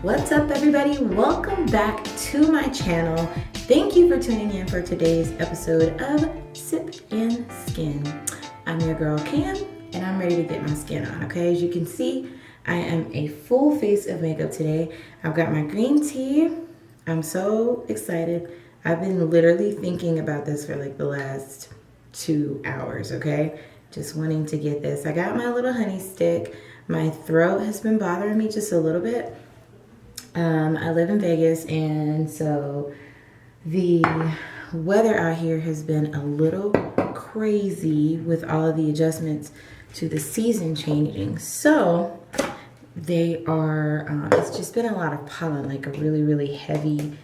What's up, everybody? Welcome back to my channel. Thank you for tuning in for today's episode of Sip and Skin. I'm your girl Cam, and I'm ready to get my skin on. Okay, as you can see, I am a full face of makeup today. I've got my green tea. I'm so excited. I've been literally thinking about this for like the last 2 hours. Okay, just wanting to get this. I got my little honey stick. My throat has been bothering me just a little bit. I live in Vegas, and so the weather out here has been a little crazy with all of the adjustments to the season changing. So they are, it's just been a lot of pollen, like a really, really heavy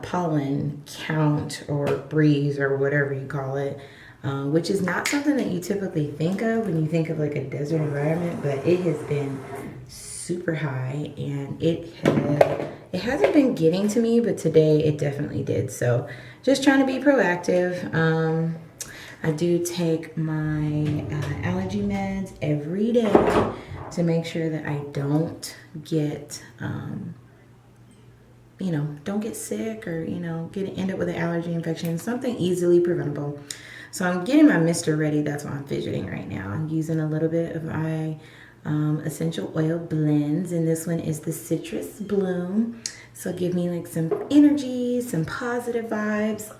pollen count or breeze or whatever you call it, which is not something that you typically think of when you think of like a desert environment, but it has been super high, and it hasn't been getting to me, but today it definitely did. So just trying to be proactive. I do take my allergy meds every day to make sure that I don't get don't get sick or end up with an allergy infection, something easily preventable. So I'm getting my mister ready. That's why I'm fidgeting right now. I'm using a little bit of my essential oil blends, and this one is the Citrus Bloom. So give me like some energy, some positive vibes.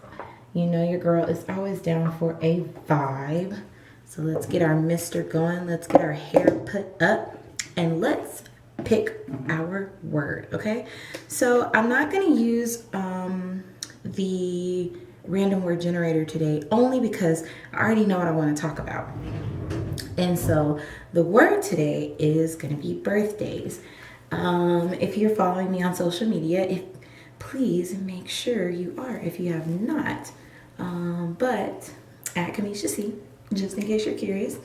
You know your girl is always down for a vibe. So let's get our mister going. Let's get our hair put up, and let's pick our word, okay? So I'm not going to use the random word generator today, only because I already know what I want to talk about. And so the word today is going to be birthdays. If you're following me on social media, please make sure you are if you have not. But at Kamisha C, just in case you're curious.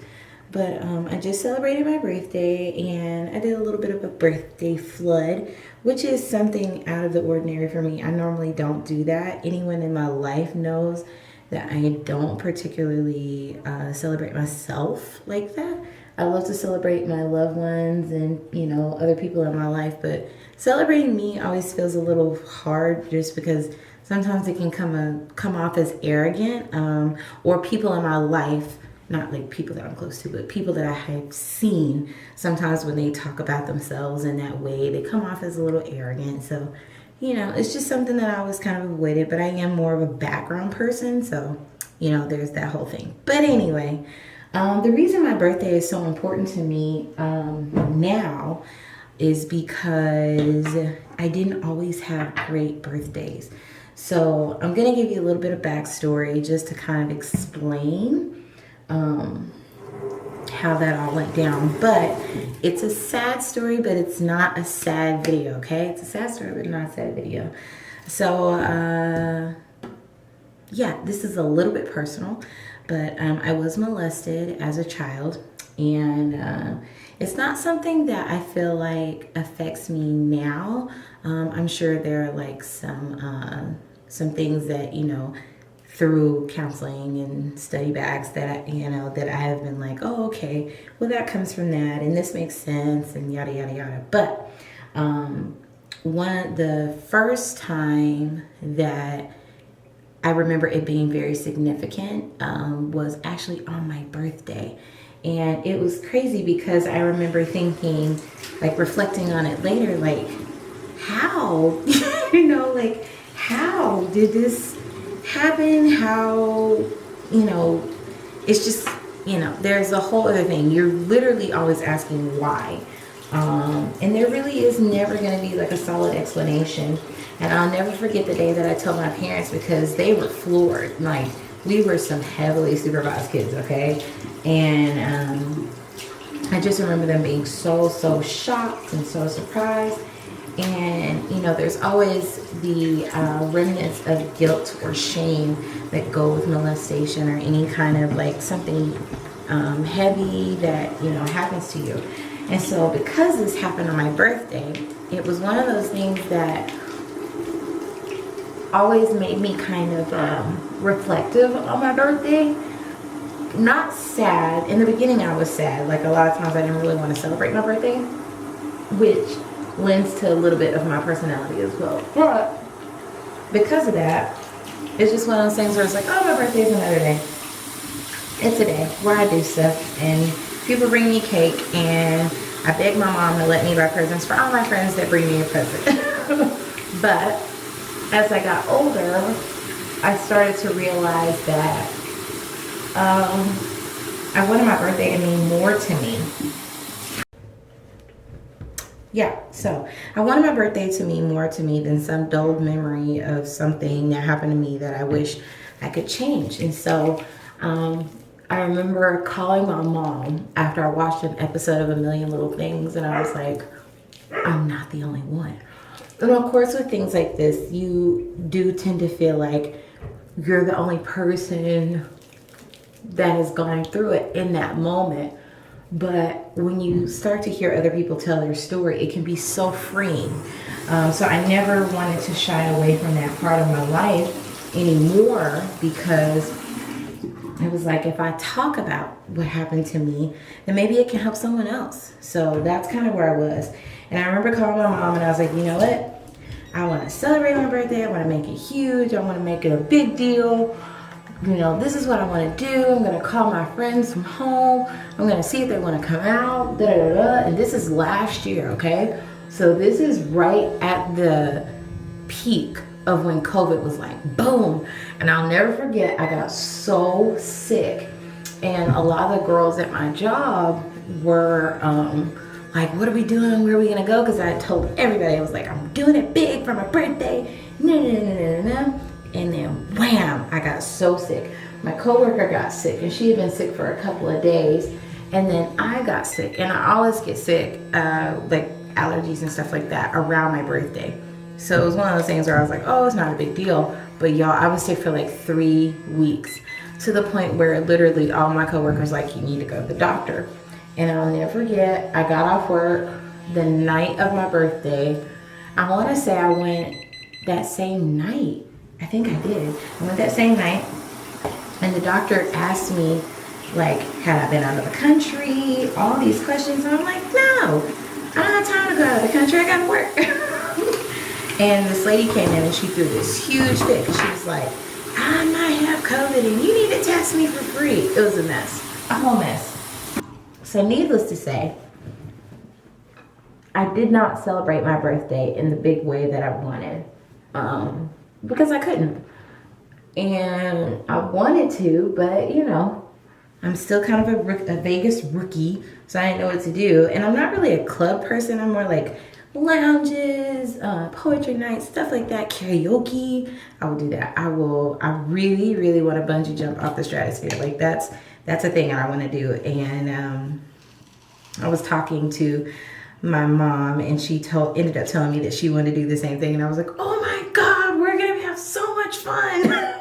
But I just celebrated my birthday, and I did a little bit of a birthday flood, which is something out of the ordinary for me. I normally don't do that. Anyone in my life knows that I don't particularly celebrate myself like that. I love to celebrate my loved ones and, other people in my life, but celebrating me always feels a little hard just because sometimes it can come off as arrogant, or people in my life, not like people that I'm close to, but people that I have seen, sometimes when they talk about themselves in that way, they come off as a little arrogant. So it's just something that I always kind of avoided, but I am more of a background person. So, there's that whole thing. But anyway, the reason my birthday is so important to me now is because I didn't always have great birthdays. So I'm going to give you a little bit of backstory just to kind of explain how that all went down. But it's a sad story, but it's not a sad video, okay? It's a sad story, but not a sad video. So yeah, this is a little bit personal, but I was molested as a child, and it's not something that I feel like affects me now. I'm sure there are like some things that through counseling and study bags that that I have been like, oh, okay, well that comes from that, and this makes sense, and yada yada yada. But the first time that I remember it being very significant was actually on my birthday. And it was crazy because I remember thinking, like reflecting on it later, like how, like how did this happen? How, it's just, there's a whole other thing. You're literally always asking why. And there really is never going to be like a solid explanation. And I'll never forget the day that I told my parents, because they were floored. Like, we were some heavily supervised kids, okay? And I just remember them being so shocked and so surprised. And, there's always the remnants of guilt or shame that go with molestation or any kind of like something heavy that, happens to you. And so because this happened on my birthday, it was one of those things that always made me kind of reflective on my birthday. Not sad. In the beginning I was sad. Like a lot of times I didn't really want to celebrate my birthday, which lends to a little bit of my personality as well. But because of that, it's just one of those things where it's like, oh, my birthday's another day. It's a day where I do stuff, and people bring me cake, and I beg my mom to let me buy presents for all my friends that bring me a present. But as I got older, I started to realize that I wanted my birthday to mean more to me. Yeah, so I wanted my birthday to mean more to me than some dulled memory of something that happened to me that I wish I could change. And so I remember calling my mom after I watched an episode of A Million Little Things, and I was like, I'm not the only one. And of course, with things like this, you do tend to feel like you're the only person that is going through it in that moment. But when you start to hear other people tell their story, it can be so freeing. So I never wanted to shy away from that part of my life anymore, because it was like, if I talk about what happened to me, then maybe it can help someone else. So that's kind of where I was. And I remember calling my mom, and I was like, you know what? I want to celebrate my birthday. I want to make it huge. I want to make it a big deal. You know, this is what I want to do. I'm going to call my friends from home. I'm going to see if they want to come out. Da, da, da, da. And this is last year, okay? So this is right at the peak of when COVID was like, boom. And I'll never forget, I got so sick. And a lot of the girls at my job were like, what are we doing? Where are we going to go? Because I told everybody, I was like, I'm doing it big for my birthday. No, no, no, no, no, no. And then wham, I got so sick. My coworker got sick, and she had been sick for a couple of days. And then I got sick, and I always get sick, like allergies and stuff like that, around my birthday. So it was one of those things where I was like, oh, it's not a big deal. But y'all, I was sick for like 3 weeks, to the point where literally all my coworkers like, you need to go to the doctor. And I'll never forget, I got off work the night of my birthday. I want to say I went that same night. I think I did. I went that same night, and the doctor asked me, like, had I been out of the country? All these questions. And I'm like, no, I don't have time to go out of the country. I gotta work. And this lady came in, and she threw this huge fit. She was like, I might have COVID, and you need to test me for free. It was a mess, a whole mess. So needless to say, I did not celebrate my birthday in the big way that I wanted. Because I couldn't. And I wanted to, but you know, I'm still kind of a Vegas rookie, so I didn't know what to do. And I'm not really a club person. I'm more like lounges, poetry nights, stuff like that, karaoke. I will do that. I really, really want to bungee jump off the stratosphere. Like that's a thing I want to do. And I was talking to my mom, and she ended up telling me that she wanted to do the same thing. And I was like, oh my God, we're going to have so much fun.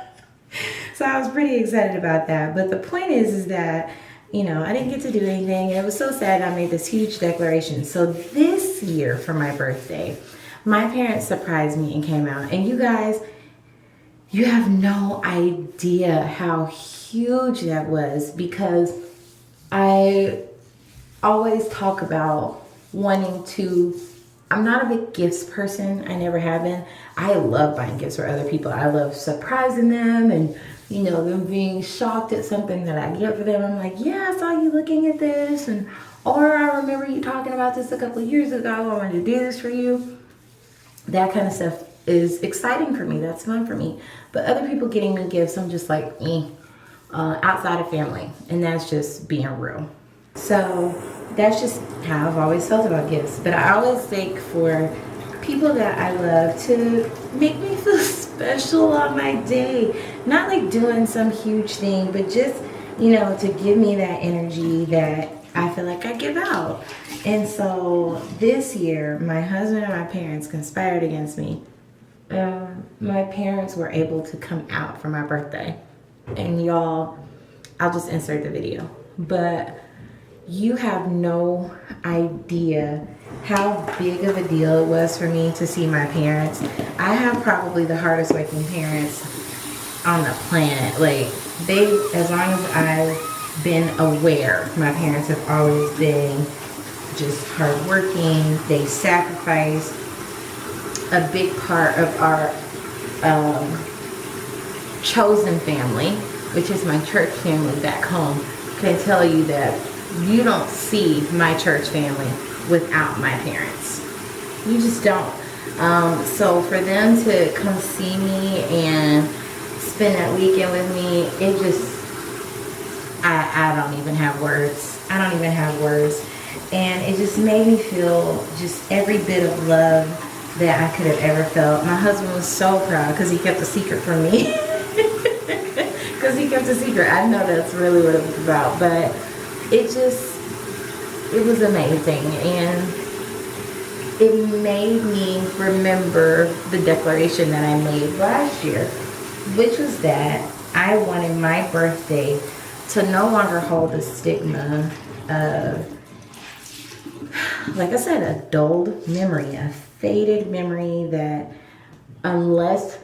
So I was pretty excited about that. But the point is that, you know, I didn't get to do anything. And it was so sad. I made this huge declaration. So this year for my birthday, my parents surprised me and came out. And you guys, you have no idea how huge that was, because I always talk about wanting to, I'm not a big gifts person. I never have been. I love buying gifts for other people. I love surprising them, and you know, them being shocked at something that I get for them. I'm like, yeah, I saw you looking at this, and or I remember you talking about this a couple of years ago. I wanted to do this for you. That kind of stuff is exciting for me. That's fun for me. But other people getting me gifts, I'm just like, outside of family, and that's just being real. So that's just how I've always felt about gifts. But I always think for people that I love to make me feel special on my day. Not like doing some huge thing, but just, you know, to give me that energy that I feel like I give out. And so this year, my husband and my parents conspired against me. My parents were able to come out for my birthday. And y'all, I'll just insert the video. But you have no idea how big of a deal it was for me to see my parents. I have probably the hardest working parents on the planet. Like, as long as I've been aware, my parents have always been just hardworking. They sacrifice. A big part of our chosen family, which is my church family back home, can tell you that you don't see my church family without my parents. You just don't. So for them to come see me and spend that weekend with me, it just, I don't even have words. I don't even have words. And it just made me feel just every bit of love that I could have ever felt. My husband was so proud because he kept a secret from me. Because he kept a secret. I know that's really what it was about. But it was amazing. And it made me remember the declaration that I made last year, which was that I wanted my birthday to no longer hold the stigma of, like I said, a dulled memory, a faded memory that unless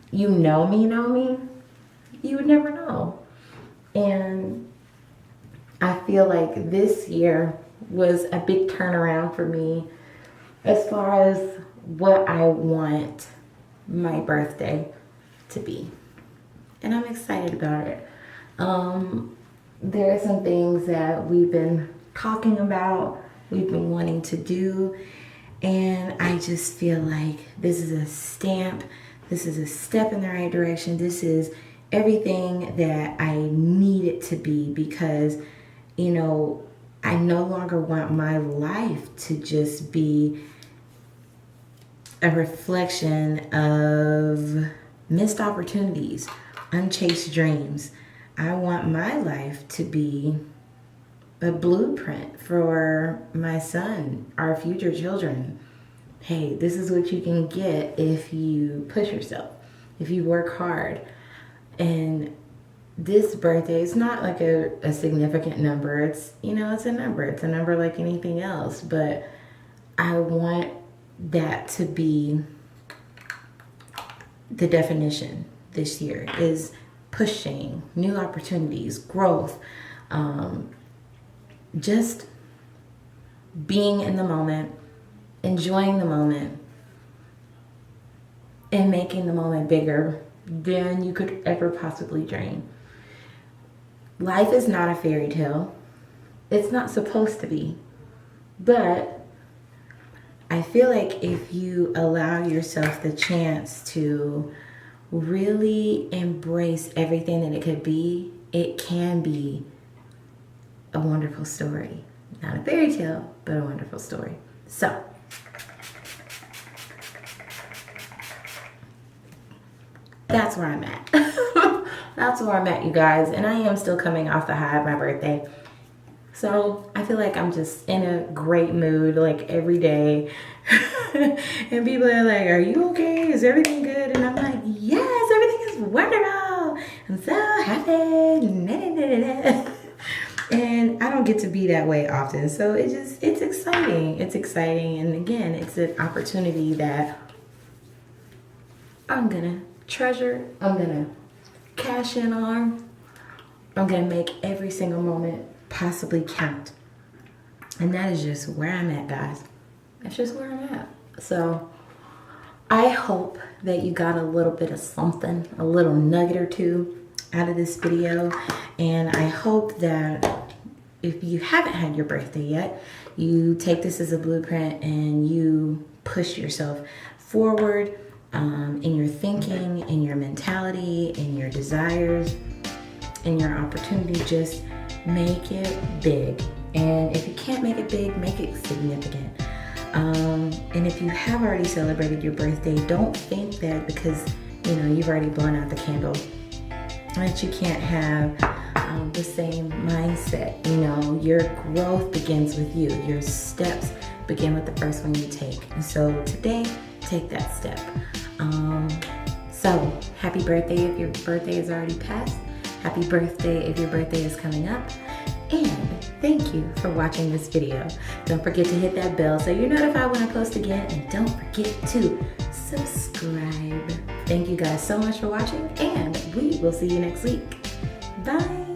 you know me, you would never know. And I feel like this year was a big turnaround for me as far as what I want my birthday to be. And I'm excited about it. There are some things that we've been talking about, we've been wanting to do, and I just feel like this is a stamp, this is a step in the right direction, this is everything that I need it to be, because, you know, I no longer want my life to just be a reflection of missed opportunities, unchased dreams. I want my life to be a blueprint for my son, our future children. Hey, this is what you can get if you push yourself, if you work hard. And this birthday is not like a significant number. It's, you know, it's a number. It's a number like anything else. But I want that to be the definition this year, is pushing new opportunities, growth, just being in the moment, enjoying the moment, and making the moment bigger than you could ever possibly dream. Life is not a fairy tale. It's not supposed to be. But I feel like if you allow yourself the chance to really embrace everything that it could be, it can be a wonderful story. Not a fairy tale, but a wonderful story. So, that's where I'm at. That's where I'm at, you guys. And I am still coming off the high of my birthday. So I feel like I'm just in a great mood, like every day. And people are like, are you okay? Is everything good? And I'm like, yes, everything is wonderful. I'm so happy. And I don't get to be that way often. So it's exciting. It's exciting. And again, it's an opportunity that I'm gonna treasure. I'm gonna cash in on. I'm gonna make every single moment possibly count. And that is just where I'm at, guys. That's just where I'm at. So I hope that you got a little bit of something, a little nugget or two out of this video. And I hope that if you haven't had your birthday yet, you take this as a blueprint and you push yourself forward in your thinking, in your mentality, in your desires, in your opportunity. Just make it big. And if you can't make it big, make it significant. And if you have already celebrated your birthday, don't think that because, you know, you've already blown out the candle, that you can't have the same mindset. You know, your growth begins with you. Your steps begin with the first one you take. And so today, take that step. So happy birthday if your birthday is already passed. Happy birthday if your birthday is coming up. And thank you for watching this video. Don't forget to hit that bell so you're notified when I post again. And don't forget to subscribe. Thank you guys so much for watching, and we will see you next week. Bye.